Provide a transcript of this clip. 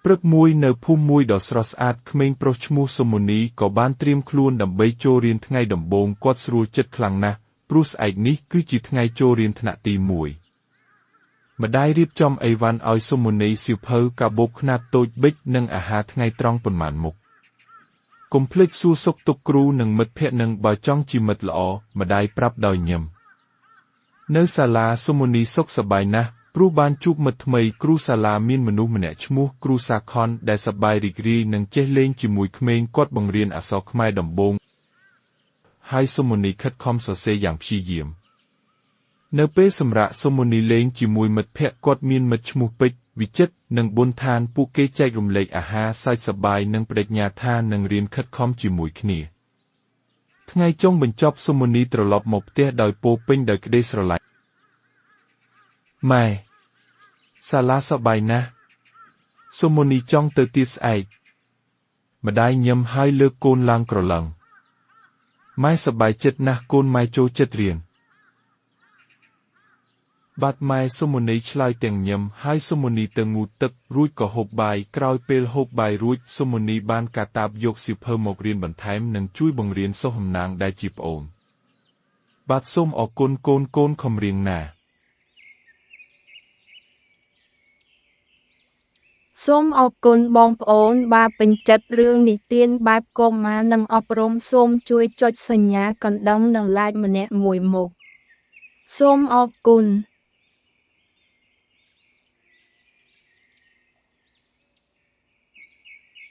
ព្រឹកមួយនៅភូមិមួយដ៏ស្រស់ស្អាតក្មេងប្រុសឈ្មោះសុមុនីក៏បានត្រៀមខ្លួនដើម្បីចូលរៀនថ្ងៃដំបូងគាត់ស្រួលចិត្តខ្លាំងណាស់ព្រោះស្អែកនេះគឺជាថ្ងៃចូលរៀនថ្នាក់ទី1ម្ដាយរៀបចំអីវ៉ាន់ឲ្យសុមុនីសៀវភៅកាបូបខ្នាតតូចប៊ិចនិងអាហារថ្ងៃត្រង់ប៉ុន្មានមុខកុំភ្លេចសួរសុខទុក្ខគ្រូនិងមិត្តភក្តិនឹងបើចង់ជាមិត្តល្អម្ដាយប្រាប់ដោយញឹមនៅសាលាសុមុនីសុខសប្បាយណាស់ព្រោះបានជួបមិត្តថ្មីគ្រូសាលាមានមនុស្សម្នាក់ឈ្មោះគ្រូសាខនដែលសប្បាយរីករាយនឹងចេះលេងជាមួយក្មេងគាត់បង្រៀនអក្សរខ្មែរដំបូងហើយសុមុនីខិតខំសរសេរយ៉ាងព្យាយាមនៅពេលសម្រាកសុមុនីលេងជាមួយមិត្តភក្តិគាត់មានមិត្តឈ្មោះពេជ្រវិចិត្រនិងប៊ុនឋានពួកគេចែករំលែកអាហារសើចសប្បាយនិងបដិញ្ញាថានឹងរៀនខិតខំជាមួយគ្នាថ្ងៃចុងបញ្ចប់សុមុនីត្រឡប់មកផ្ទះដោយពោរពេញដោយក្តីស្រឡាញ់ម៉ែសាលាសប្បាយណាស់សុមុនីចង់ទៅទៀតស្អែកម្ដាយញឹមហើយលើកកូនឡើងក្រឡឹងម៉ែសប្បាយចិត្តណាស់កូនម៉ែចូលចិត្តរៀនបាទម៉ែសុមុនីឆ្លើយទាំងញឹមហើយសុមុនីទៅងូតទឹករួចក៏ហូបបាយក្រោយពេលហូបបាយរួចសុមុនីបានកាតាបយកសៀវភៅមករៀនបន្ថែមនិងជួយបង្រៀនសុសំណាងដែលជាប្អូនបាទសូមអរគុណកូនខំរៀនណាសូមអរគុណបងប្អូនបើពេញចិត្តរឿងនិទានបែបកុមារនិងអប់រំសូមជួយចុចសញ្ញាកណ្ដឹងនិង like ម្នាក់មួយមុខសូមអរគុណ